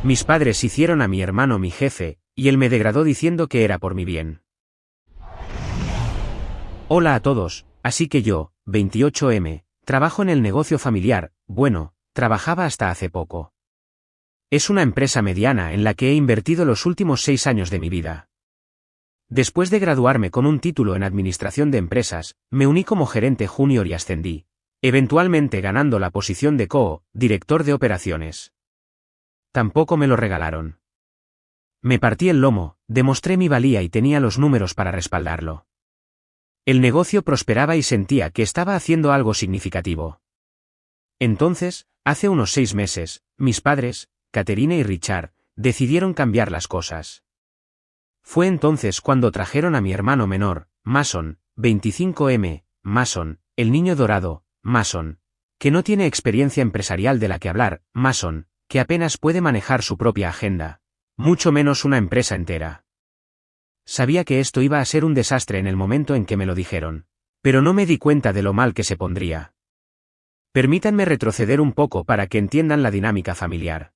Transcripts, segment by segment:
Mis padres hicieron a mi hermano mi jefe, y él me degradó diciendo que era por mi bien. Hola a todos, así que yo, 28M, trabajo en el negocio familiar, bueno, trabajaba hasta hace poco. Es una empresa mediana en la que he invertido los últimos 6 años de mi vida. Después de graduarme con un título en Administración de Empresas, me uní como gerente junior y ascendí, eventualmente ganando la posición de director de operaciones. Tampoco me lo regalaron. Me partí el lomo, demostré mi valía y tenía los números para respaldarlo. El negocio prosperaba y sentía que estaba haciendo algo significativo. Entonces, hace unos 6 meses, mis padres, Catherine y Richard, decidieron cambiar las cosas. Fue entonces cuando trajeron a mi hermano menor, Mason, 25M, Mason, el niño dorado, Mason, que no tiene experiencia empresarial de la que hablar, Mason, que apenas puede manejar su propia agenda, mucho menos una empresa entera. Sabía que esto iba a ser un desastre en el momento en que me lo dijeron, pero no me di cuenta de lo mal que se pondría. Permítanme retroceder un poco para que entiendan la dinámica familiar.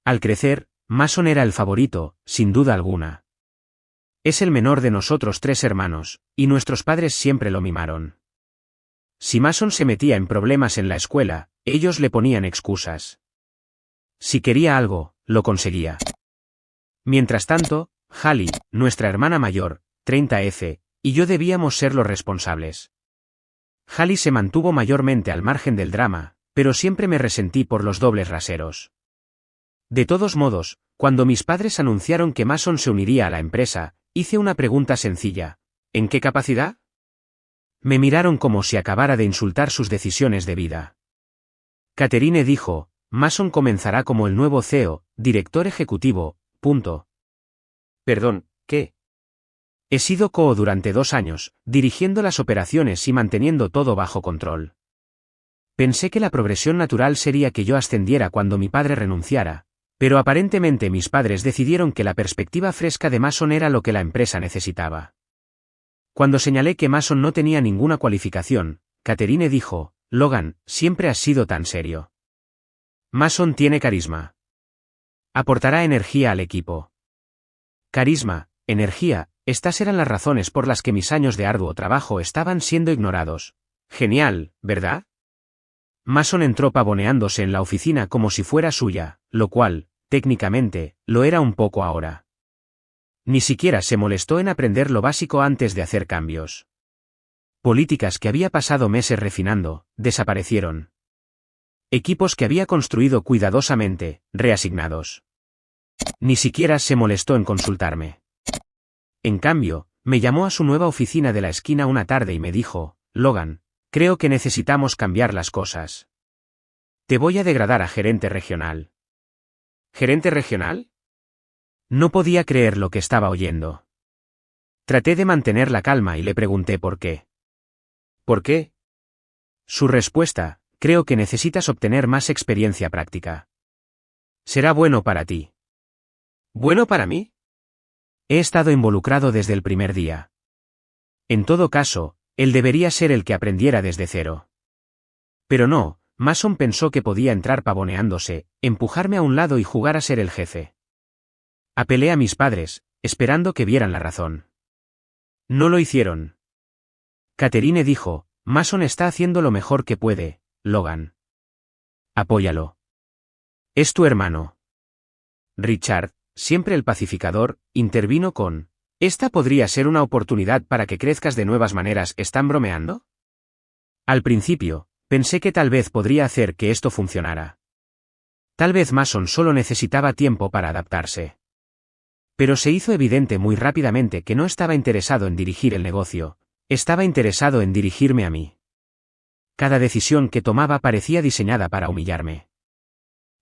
Al crecer, Mason era el favorito, sin duda alguna. Es el menor de nosotros 3 hermanos, y nuestros padres siempre lo mimaron. Si Mason se metía en problemas en la escuela, ellos le ponían excusas. Si quería algo, lo conseguía. Mientras tanto, Hallie, nuestra hermana mayor, 30F, y yo debíamos ser los responsables. Hallie se mantuvo mayormente al margen del drama, pero siempre me resentí por los dobles raseros. De todos modos, cuando mis padres anunciaron que Mason se uniría a la empresa, hice una pregunta sencilla: ¿en qué capacidad? Me miraron como si acabara de insultar sus decisiones de vida. Catherine dijo: Mason comenzará como el nuevo CEO, director ejecutivo, punto. Perdón, ¿qué? He sido CEO durante 2 años, dirigiendo las operaciones y manteniendo todo bajo control. Pensé que la progresión natural sería que yo ascendiera cuando mi padre renunciara, pero aparentemente mis padres decidieron que la perspectiva fresca de Mason era lo que la empresa necesitaba. Cuando señalé que Mason no tenía ninguna cualificación, Catherine dijo: Logan, siempre has sido tan serio. Mason tiene carisma. Aportará energía al equipo. Carisma, energía, estas eran las razones por las que mis años de arduo trabajo estaban siendo ignorados. Genial, ¿verdad? Mason entró pavoneándose en la oficina como si fuera suya, lo cual, técnicamente, lo era un poco ahora. Ni siquiera se molestó en aprender lo básico antes de hacer cambios. Políticas que había pasado meses refinando, desaparecieron. Equipos que había construido cuidadosamente, reasignados. Ni siquiera se molestó en consultarme. En cambio, me llamó a su nueva oficina de la esquina una tarde y me dijo: Logan, creo que necesitamos cambiar las cosas. Te voy a degradar a gerente regional. ¿Gerente regional? No podía creer lo que estaba oyendo. Traté de mantener la calma y le pregunté por qué. ¿Por qué? Su respuesta: creo que necesitas obtener más experiencia práctica. Será bueno para ti. ¿Bueno para mí? He estado involucrado desde el primer día. En todo caso, él debería ser el que aprendiera desde cero. Pero no, Mason pensó que podía entrar pavoneándose, empujarme a un lado y jugar a ser el jefe. Apelé a mis padres, esperando que vieran la razón. No lo hicieron. Catherine dijo: Mason está haciendo lo mejor que puede, Logan. Apóyalo. Es tu hermano. Richard, siempre el pacificador, intervino con: ¿esta podría ser una oportunidad para que crezcas de nuevas maneras? ¿Están bromeando? Al principio, pensé que tal vez podría hacer que esto funcionara. Tal vez Mason solo necesitaba tiempo para adaptarse. Pero se hizo evidente muy rápidamente que no estaba interesado en dirigir el negocio, estaba interesado en dirigirme a mí. Cada decisión que tomaba parecía diseñada para humillarme.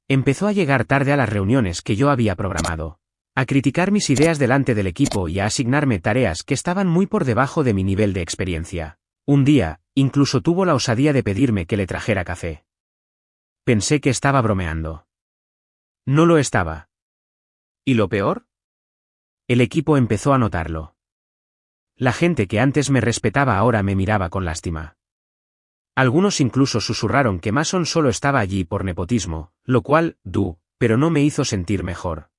Empezó a llegar tarde a las reuniones que yo había programado, a criticar mis ideas delante del equipo y a asignarme tareas que estaban muy por debajo de mi nivel de experiencia. Un día, incluso tuvo la osadía de pedirme que le trajera café. Pensé que estaba bromeando. No lo estaba. ¿Y lo peor? El equipo empezó a notarlo. La gente que antes me respetaba ahora me miraba con lástima. Algunos incluso susurraron que Mason solo estaba allí por nepotismo, lo cual, pero no me hizo sentir mejor.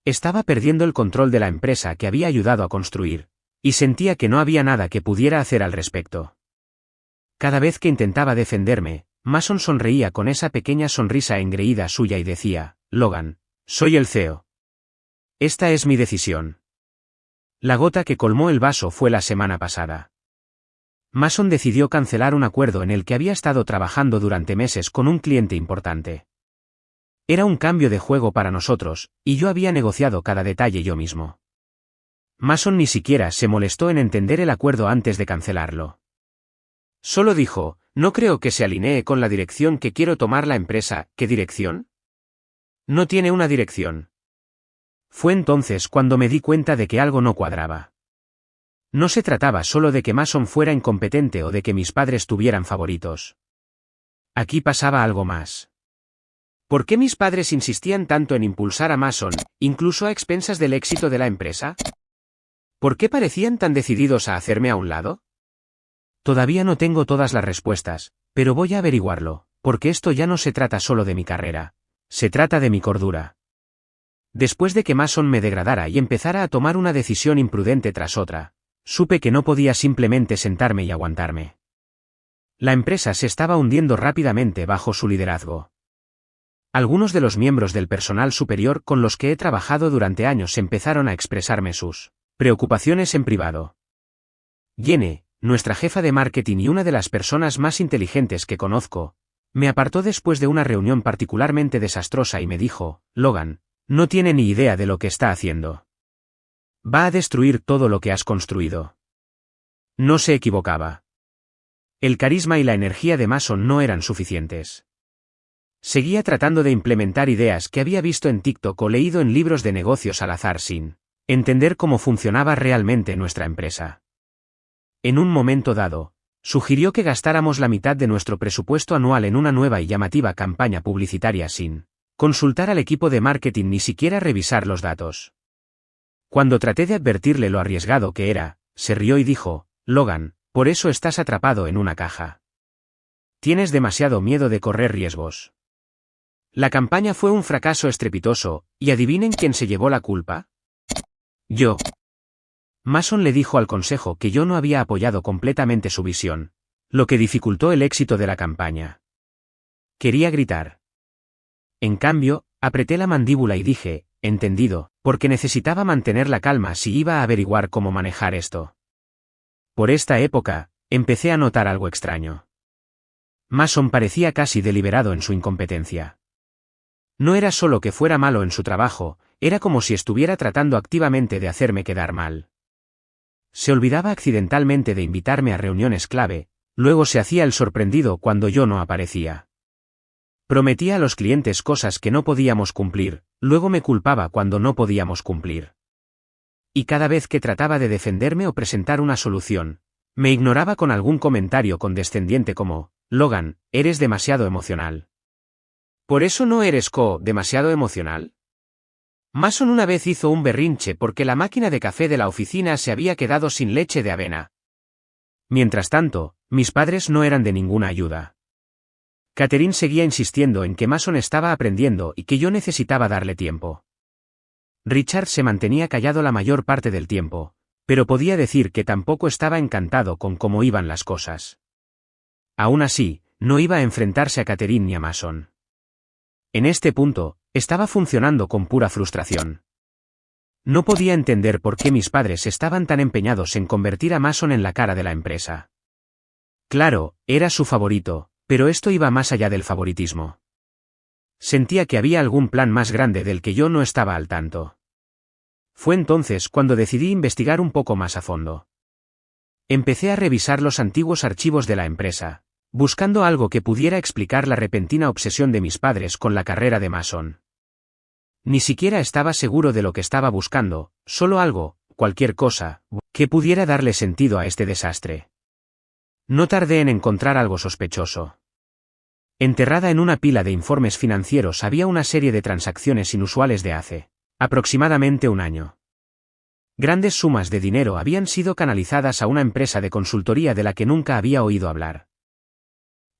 Estaba perdiendo el control de la empresa que había ayudado a construir, y sentía que no había nada que pudiera hacer al respecto. Cada vez que intentaba defenderme, Mason sonreía con esa pequeña sonrisa engreída suya y decía, Logan, soy el CEO. Esta es mi decisión. La gota que colmó el vaso fue la semana pasada. Mason decidió cancelar un acuerdo en el que había estado trabajando durante meses con un cliente importante. Era un cambio de juego para nosotros, y yo había negociado cada detalle yo mismo. Mason ni siquiera se molestó en entender el acuerdo antes de cancelarlo. Solo dijo, no creo que se alinee con la dirección que quiero tomar la empresa. ¿Qué dirección? No tiene una dirección. Fue entonces cuando me di cuenta de que algo no cuadraba. No se trataba solo de que Mason fuera incompetente o de que mis padres tuvieran favoritos. Aquí pasaba algo más. ¿Por qué mis padres insistían tanto en impulsar a Mason, incluso a expensas del éxito de la empresa? ¿Por qué parecían tan decididos a hacerme a un lado? Todavía no tengo todas las respuestas, pero voy a averiguarlo, porque esto ya no se trata solo de mi carrera. Se trata de mi cordura. Después de que Mason me degradara y empezara a tomar una decisión imprudente tras otra, supe que no podía simplemente sentarme y aguantarme. La empresa se estaba hundiendo rápidamente bajo su liderazgo. Algunos de los miembros del personal superior con los que he trabajado durante años empezaron a expresarme sus preocupaciones en privado. Jenny, nuestra jefa de marketing y una de las personas más inteligentes que conozco, me apartó después de una reunión particularmente desastrosa y me dijo, Logan, no tiene ni idea de lo que está haciendo. Va a destruir todo lo que has construido. No se equivocaba. El carisma y la energía de Mason no eran suficientes. Seguía tratando de implementar ideas que había visto en TikTok o leído en libros de negocios al azar sin entender cómo funcionaba realmente nuestra empresa. En un momento dado, sugirió que gastáramos la mitad de nuestro presupuesto anual en una nueva y llamativa campaña publicitaria sin consultar al equipo de marketing ni siquiera revisar los datos. Cuando traté de advertirle lo arriesgado que era, se rió y dijo, Logan, por eso estás atrapado en una caja. Tienes demasiado miedo de correr riesgos. La campaña fue un fracaso estrepitoso, ¿y adivinen quién se llevó la culpa? Yo. Mason le dijo al consejo que yo no había apoyado completamente su visión, lo que dificultó el éxito de la campaña. Quería gritar. En cambio, apreté la mandíbula y dije, entendido, porque necesitaba mantener la calma si iba a averiguar cómo manejar esto. Por esta época, empecé a notar algo extraño. Mason parecía casi deliberado en su incompetencia. No era solo que fuera malo en su trabajo, era como si estuviera tratando activamente de hacerme quedar mal. Se olvidaba accidentalmente de invitarme a reuniones clave, luego se hacía el sorprendido cuando yo no aparecía. Prometía a los clientes cosas que no podíamos cumplir, luego me culpaba cuando no podíamos cumplir. Y cada vez que trataba de defenderme o presentar una solución, me ignoraba con algún comentario condescendiente como, Logan, eres demasiado emocional. ¿Por eso no eres demasiado emocional? Mason una vez hizo un berrinche porque la máquina de café de la oficina se había quedado sin leche de avena. Mientras tanto, mis padres no eran de ninguna ayuda. Catherine seguía insistiendo en que Mason estaba aprendiendo y que yo necesitaba darle tiempo. Richard se mantenía callado la mayor parte del tiempo, pero podía decir que tampoco estaba encantado con cómo iban las cosas. Aún así, no iba a enfrentarse a Catherine ni a Mason. En este punto, estaba funcionando con pura frustración. No podía entender por qué mis padres estaban tan empeñados en convertir a Mason en la cara de la empresa. Claro, era su favorito, pero esto iba más allá del favoritismo. Sentía que había algún plan más grande del que yo no estaba al tanto. Fue entonces cuando decidí investigar un poco más a fondo. Empecé a revisar los antiguos archivos de la empresa, buscando algo que pudiera explicar la repentina obsesión de mis padres con la carrera de Mason. Ni siquiera estaba seguro de lo que estaba buscando, solo algo, cualquier cosa, que pudiera darle sentido a este desastre. No tardé en encontrar algo sospechoso. Enterrada en una pila de informes financieros había una serie de transacciones inusuales de hace aproximadamente un año. Grandes sumas de dinero habían sido canalizadas a una empresa de consultoría de la que nunca había oído hablar.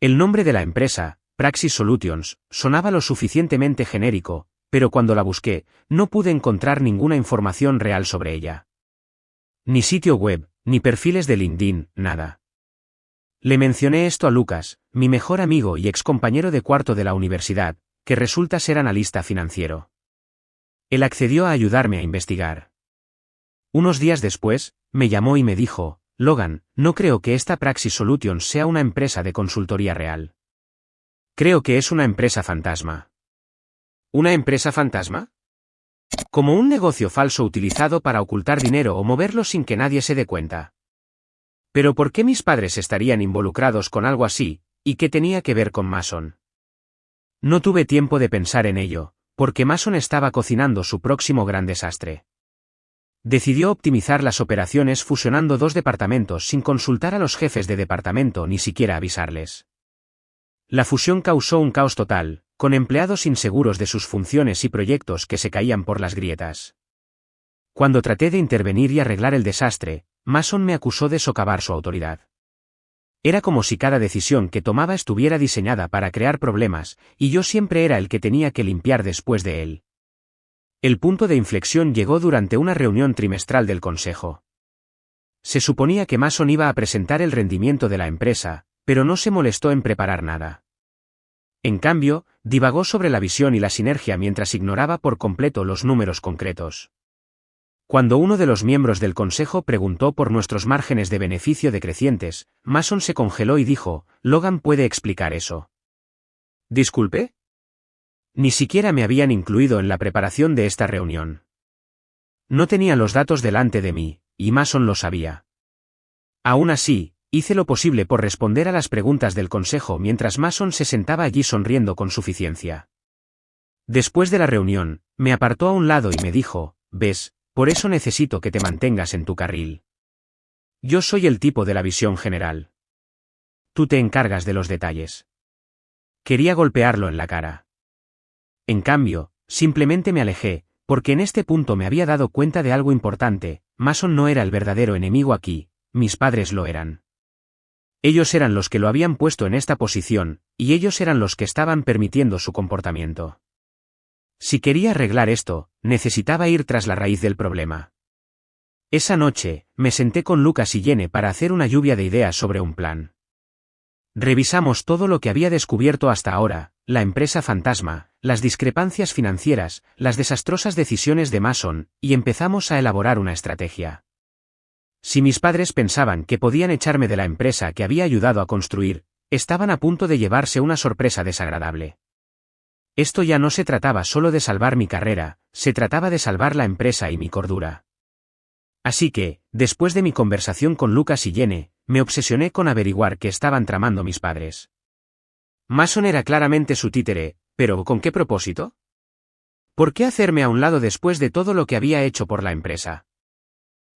El nombre de la empresa, Praxis Solutions, sonaba lo suficientemente genérico, pero cuando la busqué, no pude encontrar ninguna información real sobre ella. Ni sitio web, ni perfiles de LinkedIn, nada. Le mencioné esto a Lucas, mi mejor amigo y excompañero de cuarto de la universidad, que resulta ser analista financiero. Él accedió a ayudarme a investigar. Unos días después, me llamó y me dijo, Logan, no creo que esta Praxis Solutions sea una empresa de consultoría real. Creo que es una empresa fantasma. ¿Una empresa fantasma? Como un negocio falso utilizado para ocultar dinero o moverlo sin que nadie se dé cuenta. ¿Pero por qué mis padres estarían involucrados con algo así, y qué tenía que ver con Mason? No tuve tiempo de pensar en ello, porque Mason estaba cocinando su próximo gran desastre. Decidió optimizar las operaciones fusionando 2 departamentos sin consultar a los jefes de departamento ni siquiera avisarles. La fusión causó un caos total, con empleados inseguros de sus funciones y proyectos que se caían por las grietas. Cuando traté de intervenir y arreglar el desastre, Mason me acusó de socavar su autoridad. Era como si cada decisión que tomaba estuviera diseñada para crear problemas, y yo siempre era el que tenía que limpiar después de él. El punto de inflexión llegó durante una reunión trimestral del consejo. Se suponía que Mason iba a presentar el rendimiento de la empresa, pero no se molestó en preparar nada. En cambio, divagó sobre la visión y la sinergia mientras ignoraba por completo los números concretos. Cuando uno de los miembros del consejo preguntó por nuestros márgenes de beneficio decrecientes, Mason se congeló y dijo, Logan puede explicar eso. ¿Disculpe? Ni siquiera me habían incluido en la preparación de esta reunión. No tenía los datos delante de mí, y Mason lo sabía. Aún así, hice lo posible por responder a las preguntas del consejo mientras Mason se sentaba allí sonriendo con suficiencia. Después de la reunión, me apartó a un lado y me dijo, ¿ves? Por eso necesito que te mantengas en tu carril. Yo soy el tipo de la visión general. Tú te encargas de los detalles. Quería golpearlo en la cara. En cambio, simplemente me alejé, porque en este punto me había dado cuenta de algo importante, Mason no era el verdadero enemigo aquí, mis padres lo eran. Ellos eran los que lo habían puesto en esta posición, y ellos eran los que estaban permitiendo su comportamiento. Si quería arreglar esto, necesitaba ir tras la raíz del problema. Esa noche, me senté con Lucas y Jenny para hacer una lluvia de ideas sobre un plan. Revisamos todo lo que había descubierto hasta ahora, la empresa fantasma, las discrepancias financieras, las desastrosas decisiones de Mason, y empezamos a elaborar una estrategia. Si mis padres pensaban que podían echarme de la empresa que había ayudado a construir, estaban a punto de llevarse una sorpresa desagradable. Esto ya no se trataba solo de salvar mi carrera, se trataba de salvar la empresa y mi cordura. Así que, después de mi conversación con Lucas y Jenny, me obsesioné con averiguar qué estaban tramando mis padres. Mason era claramente su títere, pero ¿con qué propósito? ¿Por qué hacerme a un lado después de todo lo que había hecho por la empresa?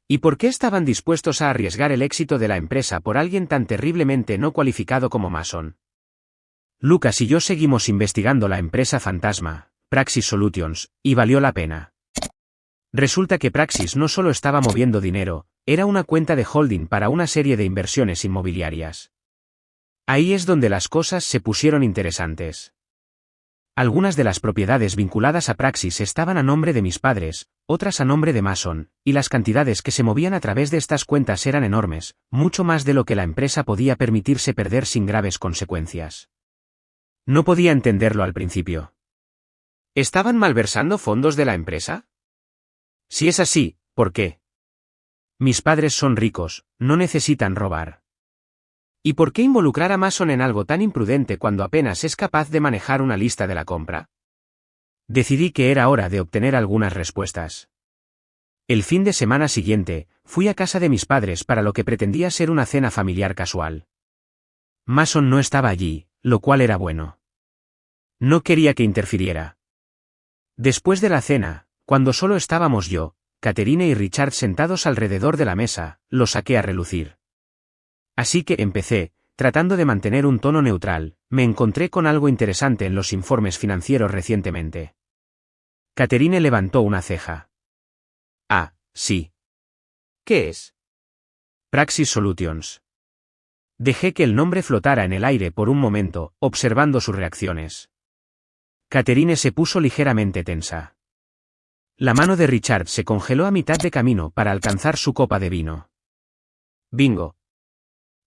¿Y por qué estaban dispuestos a arriesgar el éxito de la empresa por alguien tan terriblemente no cualificado como Mason? Lucas y yo seguimos investigando la empresa fantasma, Praxis Solutions, y valió la pena. Resulta que Praxis no solo estaba moviendo dinero, era una cuenta de holding para una serie de inversiones inmobiliarias. Ahí es donde las cosas se pusieron interesantes. Algunas de las propiedades vinculadas a Praxis estaban a nombre de mis padres, otras a nombre de Mason, y las cantidades que se movían a través de estas cuentas eran enormes, mucho más de lo que la empresa podía permitirse perder sin graves consecuencias. No podía entenderlo al principio. ¿Estaban malversando fondos de la empresa? Si es así, ¿por qué? Mis padres son ricos, no necesitan robar. ¿Y por qué involucrar a Mason en algo tan imprudente cuando apenas es capaz de manejar una lista de la compra? Decidí que era hora de obtener algunas respuestas. El fin de semana siguiente, fui a casa de mis padres para lo que pretendía ser una cena familiar casual. Mason no estaba allí, lo cual era bueno. No quería que interfiriera. Después de la cena, cuando solo estábamos yo, Catherine y Richard sentados alrededor de la mesa, lo saqué a relucir. Así que empecé, tratando de mantener un tono neutral, me encontré con algo interesante en los informes financieros recientemente. Catherine levantó una ceja. Ah, sí. ¿Qué es? Praxis Solutions. Dejé que el nombre flotara en el aire por un momento, observando sus reacciones. Catherine se puso ligeramente tensa. La mano de Richard se congeló a mitad de camino para alcanzar su copa de vino. Bingo.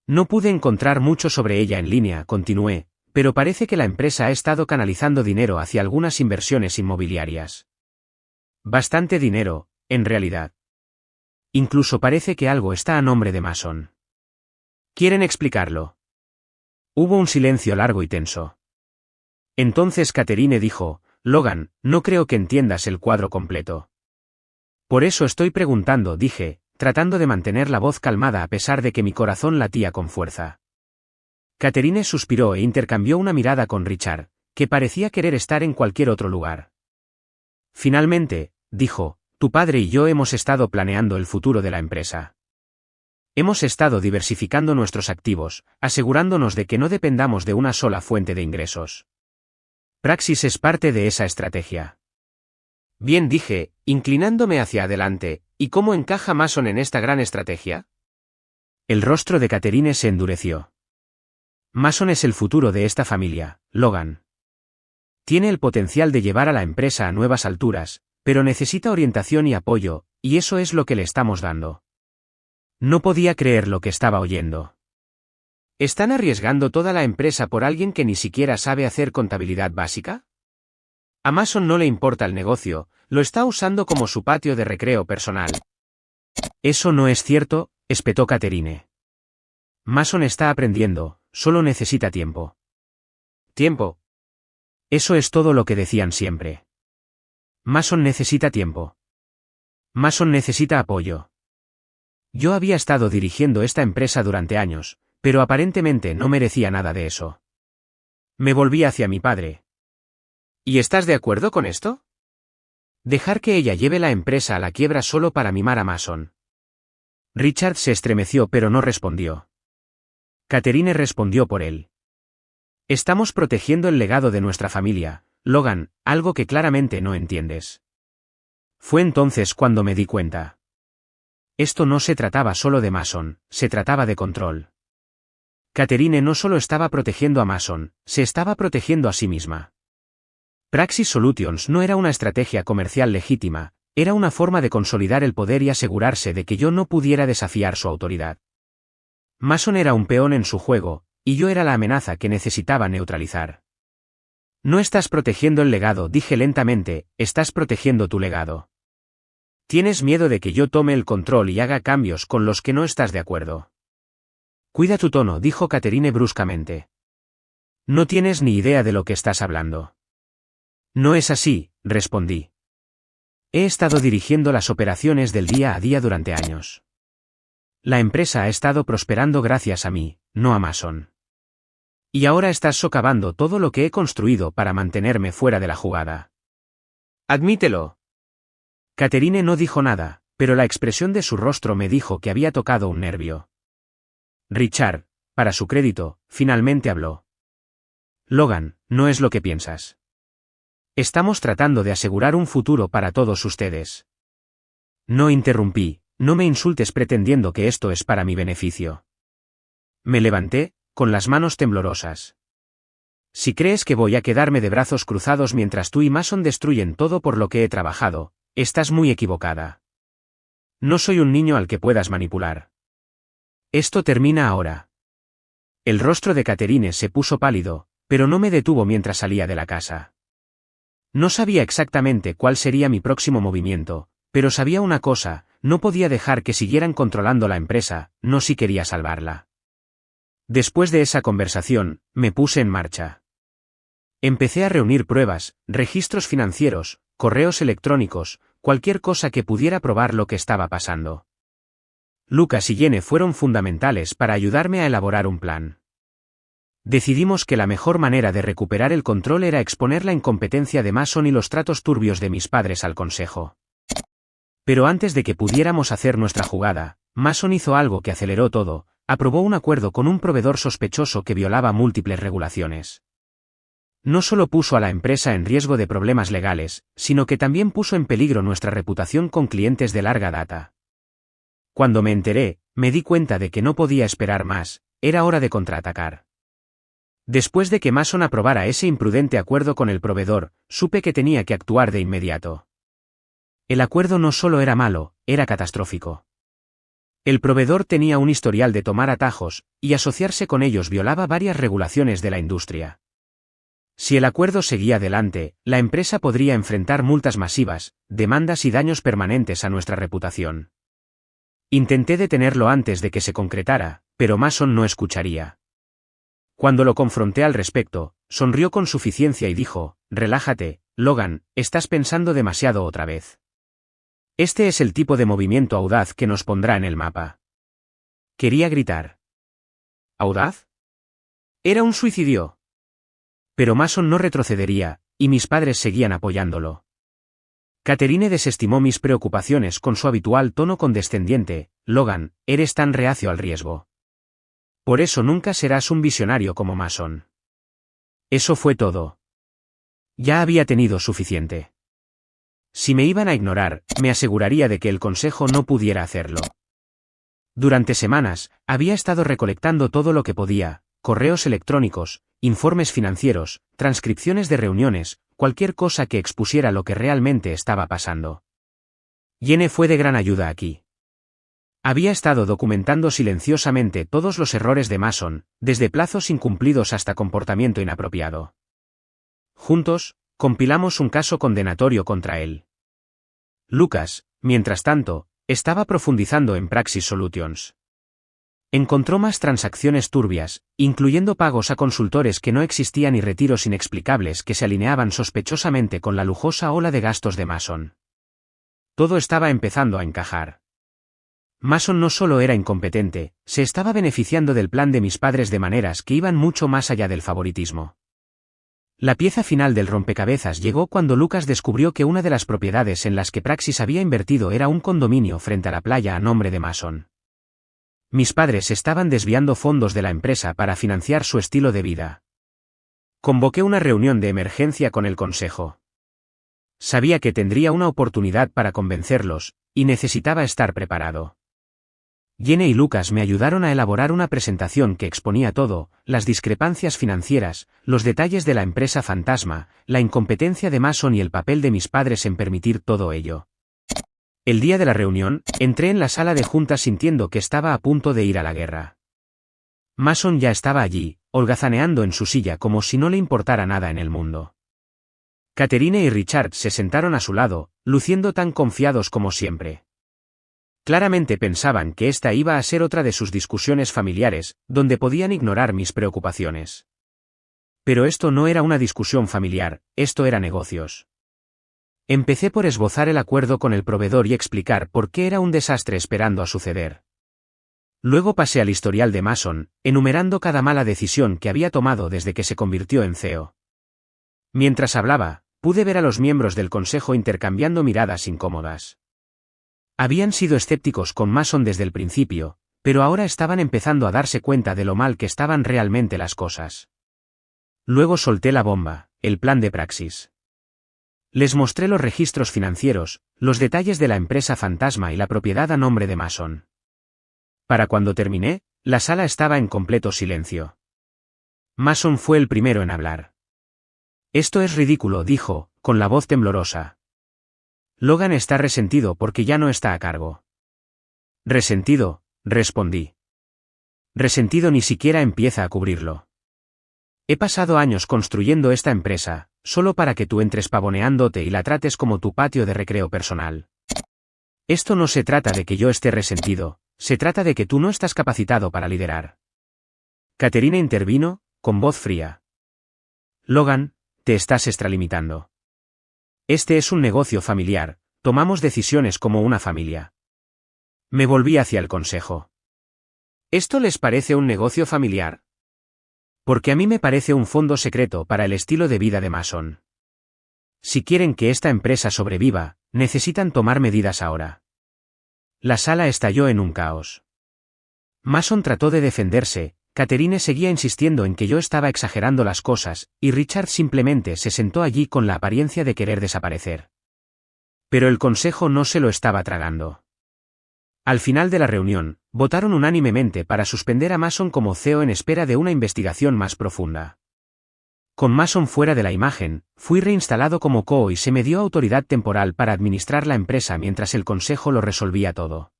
No pude encontrar mucho sobre ella en línea, continué, pero parece que la empresa ha estado canalizando dinero hacia algunas inversiones inmobiliarias. Bastante dinero, en realidad. Incluso parece que algo está a nombre de Mason. ¿Quieren explicarlo? Hubo un silencio largo y tenso. Entonces Catherine dijo, Logan, no creo que entiendas el cuadro completo. Por eso estoy preguntando, dije, tratando de mantener la voz calmada a pesar de que mi corazón latía con fuerza. Catherine suspiró e intercambió una mirada con Richard, que parecía querer estar en cualquier otro lugar. Finalmente, dijo, tu padre y yo hemos estado planeando el futuro de la empresa. Hemos estado diversificando nuestros activos, asegurándonos de que no dependamos de una sola fuente de ingresos. Praxis es parte de esa estrategia. Bien, dije, inclinándome hacia adelante, ¿y cómo encaja Mason en esta gran estrategia? El rostro de Catherine se endureció. Mason es el futuro de esta familia, Logan. Tiene el potencial de llevar a la empresa a nuevas alturas, pero necesita orientación y apoyo, y eso es lo que le estamos dando. No podía creer lo que estaba oyendo. ¿Están arriesgando toda la empresa por alguien que ni siquiera sabe hacer contabilidad básica? A Mason no le importa el negocio, lo está usando como su patio de recreo personal. Eso no es cierto, espetó Catherine. Mason está aprendiendo, solo necesita tiempo. ¿Tiempo? Eso es todo lo que decían siempre. Mason necesita tiempo. Mason necesita apoyo. Yo había estado dirigiendo esta empresa durante años, pero aparentemente no merecía nada de eso. Me volví hacia mi padre. ¿Y estás de acuerdo con esto? Dejar que ella lleve la empresa a la quiebra solo para mimar a Mason. Richard se estremeció pero no respondió. Catherine respondió por él. Estamos protegiendo el legado de nuestra familia, Logan, algo que claramente no entiendes. Fue entonces cuando me di cuenta. Esto no se trataba solo de Mason, se trataba de control. Catherine no solo estaba protegiendo a Mason, se estaba protegiendo a sí misma. Praxis Solutions no era una estrategia comercial legítima, era una forma de consolidar el poder y asegurarse de que yo no pudiera desafiar su autoridad. Mason era un peón en su juego, y yo era la amenaza que necesitaba neutralizar. No estás protegiendo el legado, dije lentamente, estás protegiendo tu legado. Tienes miedo de que yo tome el control y haga cambios con los que no estás de acuerdo. Cuida tu tono, dijo Catherine bruscamente. No tienes ni idea de lo que estás hablando. No es así, respondí. He estado dirigiendo las operaciones del día a día durante años. La empresa ha estado prosperando gracias a mí, no a Mason. Y ahora estás socavando todo lo que he construido para mantenerme fuera de la jugada. Admítelo. Catherine no dijo nada, pero la expresión de su rostro me dijo que había tocado un nervio. Richard, para su crédito, finalmente habló. Logan, no es lo que piensas. Estamos tratando de asegurar un futuro para todos ustedes. No interrumpí, no me insultes pretendiendo que esto es para mi beneficio. Me levanté, con las manos temblorosas. Si crees que voy a quedarme de brazos cruzados mientras tú y Mason destruyen todo por lo que he trabajado, estás muy equivocada. No soy un niño al que puedas manipular. Esto termina ahora. El rostro de Catherine se puso pálido, pero no me detuvo mientras salía de la casa. No sabía exactamente cuál sería mi próximo movimiento, pero sabía una cosa, no podía dejar que siguieran controlando la empresa, no si quería salvarla. Después de esa conversación, me puse en marcha. Empecé a reunir pruebas, registros financieros, correos electrónicos, cualquier cosa que pudiera probar lo que estaba pasando. Lucas y Jenny fueron fundamentales para ayudarme a elaborar un plan. Decidimos que la mejor manera de recuperar el control era exponer la incompetencia de Mason y los tratos turbios de mis padres al consejo. Pero antes de que pudiéramos hacer nuestra jugada, Mason hizo algo que aceleró todo, aprobó un acuerdo con un proveedor sospechoso que violaba múltiples regulaciones. No solo puso a la empresa en riesgo de problemas legales, sino que también puso en peligro nuestra reputación con clientes de larga data. Cuando me enteré, me di cuenta de que no podía esperar más, era hora de contraatacar. Después de que Mason aprobara ese imprudente acuerdo con el proveedor, supe que tenía que actuar de inmediato. El acuerdo no solo era malo, era catastrófico. El proveedor tenía un historial de tomar atajos, y asociarse con ellos violaba varias regulaciones de la industria. Si el acuerdo seguía adelante, la empresa podría enfrentar multas masivas, demandas y daños permanentes a nuestra reputación. Intenté detenerlo antes de que se concretara, pero Mason no escucharía. Cuando lo confronté al respecto, sonrió con suficiencia y dijo: «Relájate, Logan, estás pensando demasiado otra vez. Este es el tipo de movimiento audaz que nos pondrá en el mapa». Quería gritar. ¿Audaz? Era un suicidio. Pero Mason no retrocedería, y mis padres seguían apoyándolo. Catherine desestimó mis preocupaciones con su habitual tono condescendiente: «Logan, eres tan reacio al riesgo. Por eso nunca serás un visionario como Mason». Eso fue todo. Ya había tenido suficiente. Si me iban a ignorar, me aseguraría de que el consejo no pudiera hacerlo. Durante semanas, había estado recolectando todo lo que podía: correos electrónicos, informes financieros, transcripciones de reuniones, cualquier cosa que expusiera lo que realmente estaba pasando. Jenny fue de gran ayuda aquí. Había estado documentando silenciosamente todos los errores de Mason, desde plazos incumplidos hasta comportamiento inapropiado. Juntos, compilamos un caso condenatorio contra él. Lucas, mientras tanto, estaba profundizando en Praxis Solutions. Encontró más transacciones turbias, incluyendo pagos a consultores que no existían y retiros inexplicables que se alineaban sospechosamente con la lujosa ola de gastos de Mason. Todo estaba empezando a encajar. Mason no solo era incompetente, se estaba beneficiando del plan de mis padres de maneras que iban mucho más allá del favoritismo. La pieza final del rompecabezas llegó cuando Lucas descubrió que una de las propiedades en las que Praxis había invertido era un condominio frente a la playa a nombre de Mason. Mis padres estaban desviando fondos de la empresa para financiar su estilo de vida. Convoqué una reunión de emergencia con el consejo. Sabía que tendría una oportunidad para convencerlos, y necesitaba estar preparado. Jenny y Lucas me ayudaron a elaborar una presentación que exponía todo: las discrepancias financieras, los detalles de la empresa fantasma, la incompetencia de Mason y el papel de mis padres en permitir todo ello. El día de la reunión, entré en la sala de juntas sintiendo que estaba a punto de ir a la guerra. Mason ya estaba allí, holgazaneando en su silla como si no le importara nada en el mundo. Catherine y Richard se sentaron a su lado, luciendo tan confiados como siempre. Claramente pensaban que esta iba a ser otra de sus discusiones familiares, donde podían ignorar mis preocupaciones. Pero esto no era una discusión familiar, esto era negocios. Empecé por esbozar el acuerdo con el proveedor y explicar por qué era un desastre esperando a suceder. Luego pasé al historial de Mason, enumerando cada mala decisión que había tomado desde que se convirtió en CEO. Mientras hablaba, pude ver a los miembros del consejo intercambiando miradas incómodas. Habían sido escépticos con Mason desde el principio, pero ahora estaban empezando a darse cuenta de lo mal que estaban realmente las cosas. Luego solté la bomba: el plan de Praxis. Les mostré los registros financieros, los detalles de la empresa fantasma y la propiedad a nombre de Mason. Para cuando terminé, la sala estaba en completo silencio. Mason fue el primero en hablar. «Esto es ridículo», dijo, con la voz temblorosa. «Logan está resentido porque ya no está a cargo». «¿Resentido?», respondí. «Resentido ni siquiera empieza a cubrirlo. He pasado años construyendo esta empresa, solo para que tú entres pavoneándote y la trates como tu patio de recreo personal. Esto no se trata de que yo esté resentido, se trata de que tú no estás capacitado para liderar». Catherine intervino, con voz fría. «Logan, te estás extralimitando. Este es un negocio familiar, tomamos decisiones como una familia». Me volví hacia el consejo. ¿Esto les parece un negocio familiar? Porque a mí me parece un fondo secreto para el estilo de vida de Mason. Si quieren que esta empresa sobreviva, necesitan tomar medidas ahora. La sala estalló en un caos. Mason trató de defenderse, Catherine seguía insistiendo en que yo estaba exagerando las cosas, y Richard simplemente se sentó allí con la apariencia de querer desaparecer. Pero el consejo no se lo estaba tragando. Al final de la reunión, votaron unánimemente para suspender a Mason como CEO en espera de una investigación más profunda. Con Mason fuera de la imagen, fui reinstalado como CEO y se me dio autoridad temporal para administrar la empresa mientras el consejo lo resolvía todo.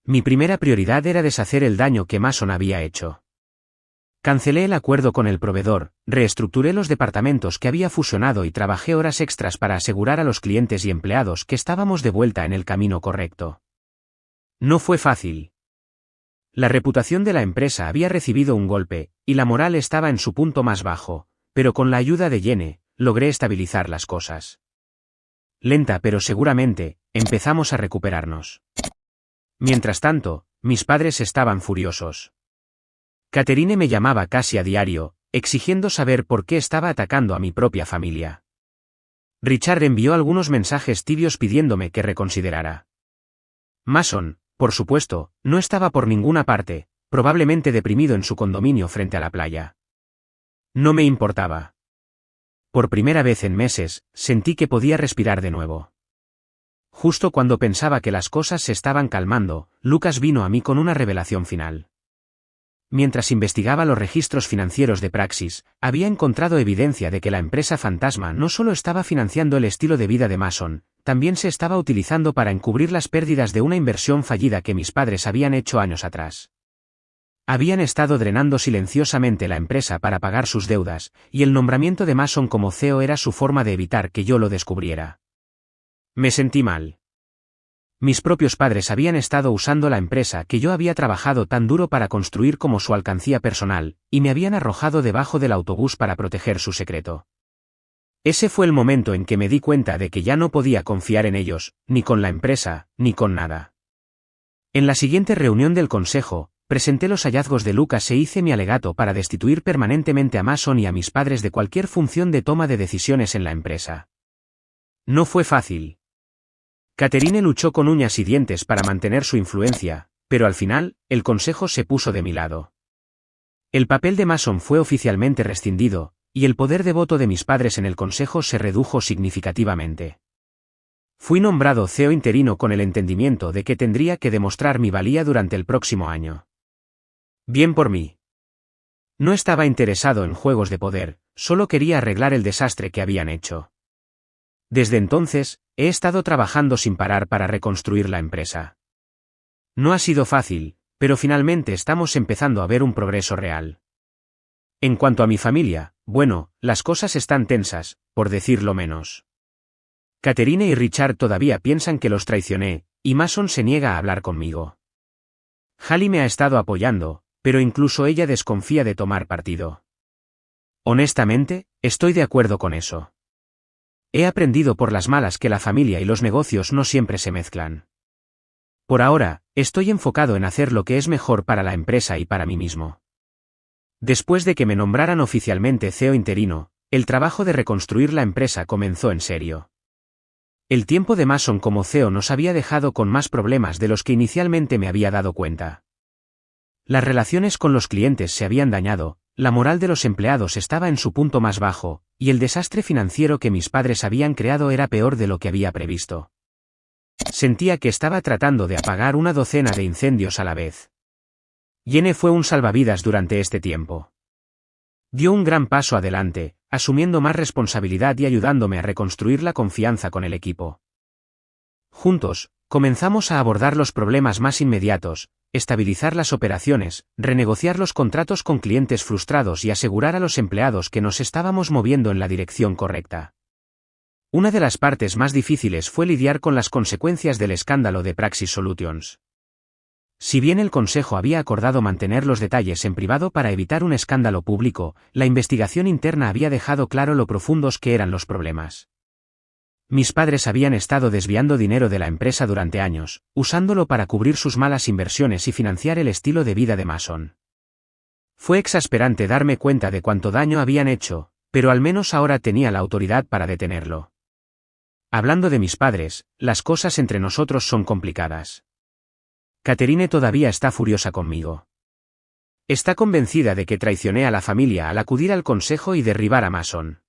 Mi primera prioridad era deshacer el daño que Mason había hecho. Cancelé el acuerdo con el proveedor, reestructuré los departamentos que había fusionado y trabajé horas extras para asegurar a los clientes y empleados que estábamos de vuelta en el camino correcto. No fue fácil. La reputación de la empresa había recibido un golpe, y la moral estaba en su punto más bajo, pero con la ayuda de Jenny, logré estabilizar las cosas. Lenta pero seguramente, empezamos a recuperarnos. Mientras tanto, mis padres estaban furiosos. Catherine me llamaba casi a diario, exigiendo saber por qué estaba atacando a mi propia familia. Richard envió algunos mensajes tibios pidiéndome que reconsiderara. Mason, por supuesto, no estaba por ninguna parte, probablemente deprimido en su condominio frente a la playa. No me importaba. Por primera vez en meses, sentí que podía respirar de nuevo. Justo cuando pensaba que las cosas se estaban calmando, Lucas vino a mí con una revelación final. Mientras investigaba los registros financieros de Praxis, había encontrado evidencia de que la empresa fantasma no solo estaba financiando el estilo de vida de Mason, también se estaba utilizando para encubrir las pérdidas de una inversión fallida que mis padres habían hecho años atrás. Habían estado drenando silenciosamente la empresa para pagar sus deudas, y el nombramiento de Mason como CEO era su forma de evitar que yo lo descubriera. Me sentí mal. Mis propios padres habían estado usando la empresa que yo había trabajado tan duro para construir como su alcancía personal, y me habían arrojado debajo del autobús para proteger su secreto. Ese fue el momento en que me di cuenta de que ya no podía confiar en ellos, ni con la empresa, ni con nada. En la siguiente reunión del consejo, presenté los hallazgos de Lucas e hice mi alegato para destituir permanentemente a Mason y a mis padres de cualquier función de toma de decisiones en la empresa. No fue fácil. Catherine luchó con uñas y dientes para mantener su influencia, pero al final, el consejo se puso de mi lado. El papel de Mason fue oficialmente rescindido, y el poder de voto de mis padres en el consejo se redujo significativamente. Fui nombrado CEO interino con el entendimiento de que tendría que demostrar mi valía durante el próximo año. Bien por mí. No estaba interesado en juegos de poder, solo quería arreglar el desastre que habían hecho. Desde entonces, he estado trabajando sin parar para reconstruir la empresa. No ha sido fácil, pero finalmente estamos empezando a ver un progreso real. En cuanto a mi familia, bueno, las cosas están tensas, por decirlo menos. Catherine y Richard todavía piensan que los traicioné, y Mason se niega a hablar conmigo. Hallie me ha estado apoyando, pero incluso ella desconfía de tomar partido. Honestamente, estoy de acuerdo con eso. He aprendido por las malas que la familia y los negocios no siempre se mezclan. Por ahora, estoy enfocado en hacer lo que es mejor para la empresa y para mí mismo. Después de que me nombraran oficialmente CEO interino, el trabajo de reconstruir la empresa comenzó en serio. El tiempo de Mason como CEO nos había dejado con más problemas de los que inicialmente me había dado cuenta. Las relaciones con los clientes se habían dañado, la moral de los empleados estaba en su punto más bajo, y el desastre financiero que mis padres habían creado era peor de lo que había previsto. Sentía que estaba tratando de apagar una docena de incendios a la vez. Jenny fue un salvavidas durante este tiempo. Dio un gran paso adelante, asumiendo más responsabilidad y ayudándome a reconstruir la confianza con el equipo. Juntos, comenzamos a abordar los problemas más inmediatos, estabilizar las operaciones, renegociar los contratos con clientes frustrados y asegurar a los empleados que nos estábamos moviendo en la dirección correcta. Una de las partes más difíciles fue lidiar con las consecuencias del escándalo de Praxis Solutions. Si bien el Consejo había acordado mantener los detalles en privado para evitar un escándalo público, la investigación interna había dejado claro lo profundos que eran los problemas. Mis padres habían estado desviando dinero de la empresa durante años, usándolo para cubrir sus malas inversiones y financiar el estilo de vida de Mason. Fue exasperante darme cuenta de cuánto daño habían hecho, pero al menos ahora tenía la autoridad para detenerlo. Hablando de mis padres, las cosas entre nosotros son complicadas. Catherine todavía está furiosa conmigo. Está convencida de que traicioné a la familia al acudir al consejo y derribar a Mason.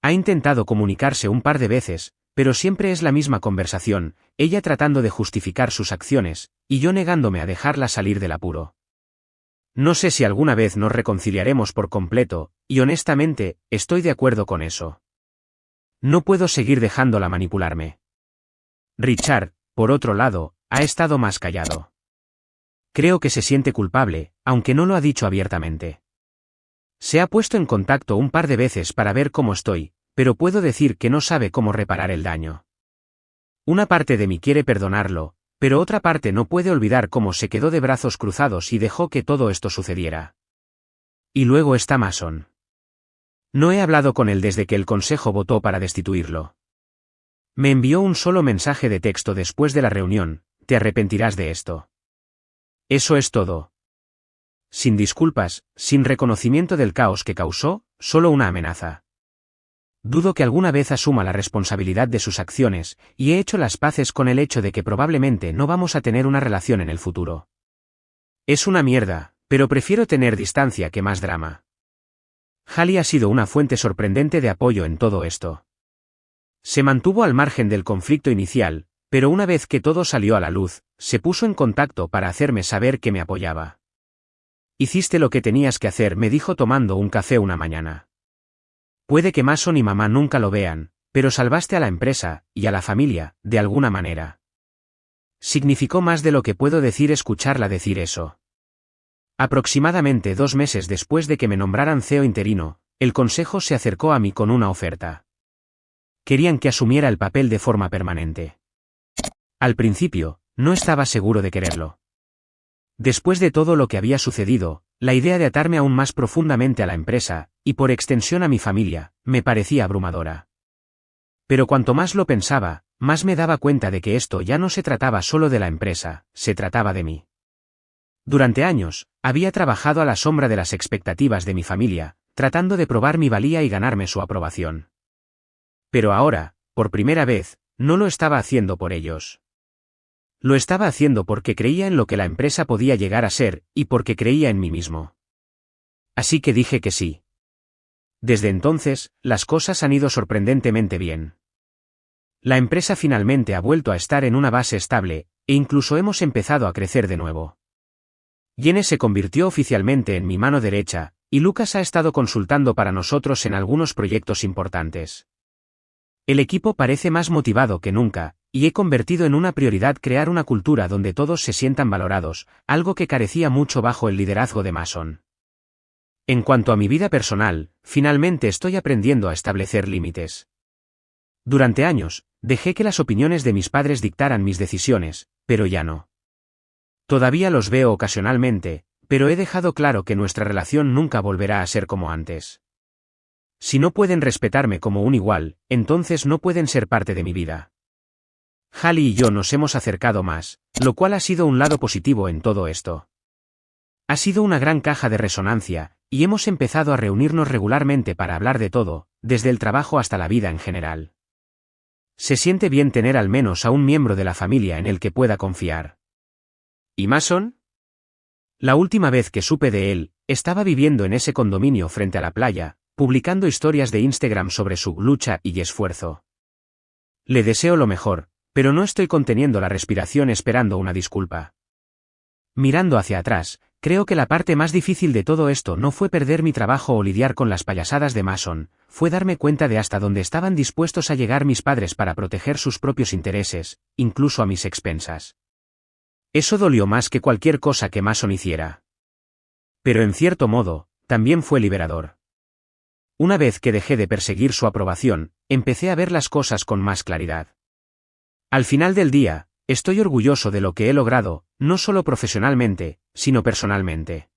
Ha intentado comunicarse un par de veces, pero siempre es la misma conversación, ella tratando de justificar sus acciones, y yo negándome a dejarla salir del apuro. No sé si alguna vez nos reconciliaremos por completo, y honestamente, estoy de acuerdo con eso. No puedo seguir dejándola manipularme. Richard, por otro lado, ha estado más callado. Creo que se siente culpable, aunque no lo ha dicho abiertamente. Se ha puesto en contacto un par de veces para ver cómo estoy, pero puedo decir que no sabe cómo reparar el daño. Una parte de mí quiere perdonarlo, pero otra parte no puede olvidar cómo se quedó de brazos cruzados y dejó que todo esto sucediera. Y luego está Mason. No he hablado con él desde que el consejo votó para destituirlo. Me envió un solo mensaje de texto después de la reunión: te arrepentirás de esto. Eso es todo. Sin disculpas, sin reconocimiento del caos que causó, solo una amenaza. Dudo que alguna vez asuma la responsabilidad de sus acciones, y he hecho las paces con el hecho de que probablemente no vamos a tener una relación en el futuro. Es una mierda, pero prefiero tener distancia que más drama. Hallie ha sido una fuente sorprendente de apoyo en todo esto. Se mantuvo al margen del conflicto inicial, pero una vez que todo salió a la luz, se puso en contacto para hacerme saber que me apoyaba. Hiciste lo que tenías que hacer, me dijo tomando un café una mañana. Puede que Mason y mamá nunca lo vean, pero salvaste a la empresa, y a la familia, de alguna manera. Significó más de lo que puedo decir escucharla decir eso. Aproximadamente 2 meses después de que me nombraran CEO interino, el consejo se acercó a mí con una oferta. Querían que asumiera el papel de forma permanente. Al principio, no estaba seguro de quererlo. Después de todo lo que había sucedido, la idea de atarme aún más profundamente a la empresa, y por extensión a mi familia, me parecía abrumadora. Pero cuanto más lo pensaba, más me daba cuenta de que esto ya no se trataba solo de la empresa, se trataba de mí. Durante años, había trabajado a la sombra de las expectativas de mi familia, tratando de probar mi valía y ganarme su aprobación. Pero ahora, por primera vez, no lo estaba haciendo por ellos. Lo estaba haciendo porque creía en lo que la empresa podía llegar a ser, y porque creía en mí mismo. Así que dije que sí. Desde entonces, las cosas han ido sorprendentemente bien. La empresa finalmente ha vuelto a estar en una base estable, e incluso hemos empezado a crecer de nuevo. Jenny se convirtió oficialmente en mi mano derecha, y Lucas ha estado consultando para nosotros en algunos proyectos importantes. El equipo parece más motivado que nunca, y he convertido en una prioridad crear una cultura donde todos se sientan valorados, algo que carecía mucho bajo el liderazgo de Mason. En cuanto a mi vida personal, finalmente estoy aprendiendo a establecer límites. Durante años, dejé que las opiniones de mis padres dictaran mis decisiones, pero ya no. Todavía los veo ocasionalmente, pero he dejado claro que nuestra relación nunca volverá a ser como antes. Si no pueden respetarme como un igual, entonces no pueden ser parte de mi vida. Hallie y yo nos hemos acercado más, lo cual ha sido un lado positivo en todo esto. Ha sido una gran caja de resonancia, y hemos empezado a reunirnos regularmente para hablar de todo, desde el trabajo hasta la vida en general. Se siente bien tener al menos a un miembro de la familia en el que pueda confiar. ¿Y Mason? La última vez que supe de él, estaba viviendo en ese condominio frente a la playa, publicando historias de Instagram sobre su lucha y esfuerzo. Le deseo lo mejor, pero no estoy conteniendo la respiración esperando una disculpa. Mirando hacia atrás, creo que la parte más difícil de todo esto no fue perder mi trabajo o lidiar con las payasadas de Mason, fue darme cuenta de hasta dónde estaban dispuestos a llegar mis padres para proteger sus propios intereses, incluso a mis expensas. Eso dolió más que cualquier cosa que Mason hiciera. Pero en cierto modo, también fue liberador. Una vez que dejé de perseguir su aprobación, empecé a ver las cosas con más claridad. Al final del día, estoy orgulloso de lo que he logrado, no solo profesionalmente, sino personalmente.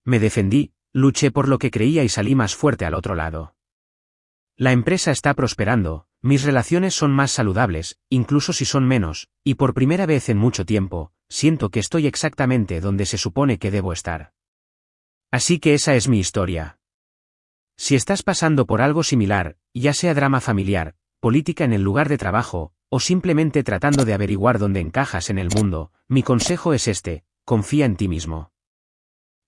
Me defendí, luché por lo que creía y salí más fuerte al otro lado. La empresa está prosperando, mis relaciones son más saludables, incluso si son menos, y por primera vez en mucho tiempo, siento que estoy exactamente donde se supone que debo estar. Así que esa es mi historia. Si estás pasando por algo similar, ya sea drama familiar, política en el lugar de trabajo, o simplemente tratando de averiguar dónde encajas en el mundo, mi consejo es este: confía en ti mismo.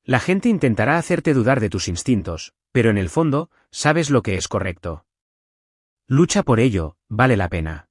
La gente intentará hacerte dudar de tus instintos, pero en el fondo, sabes lo que es correcto. Lucha por ello, vale la pena.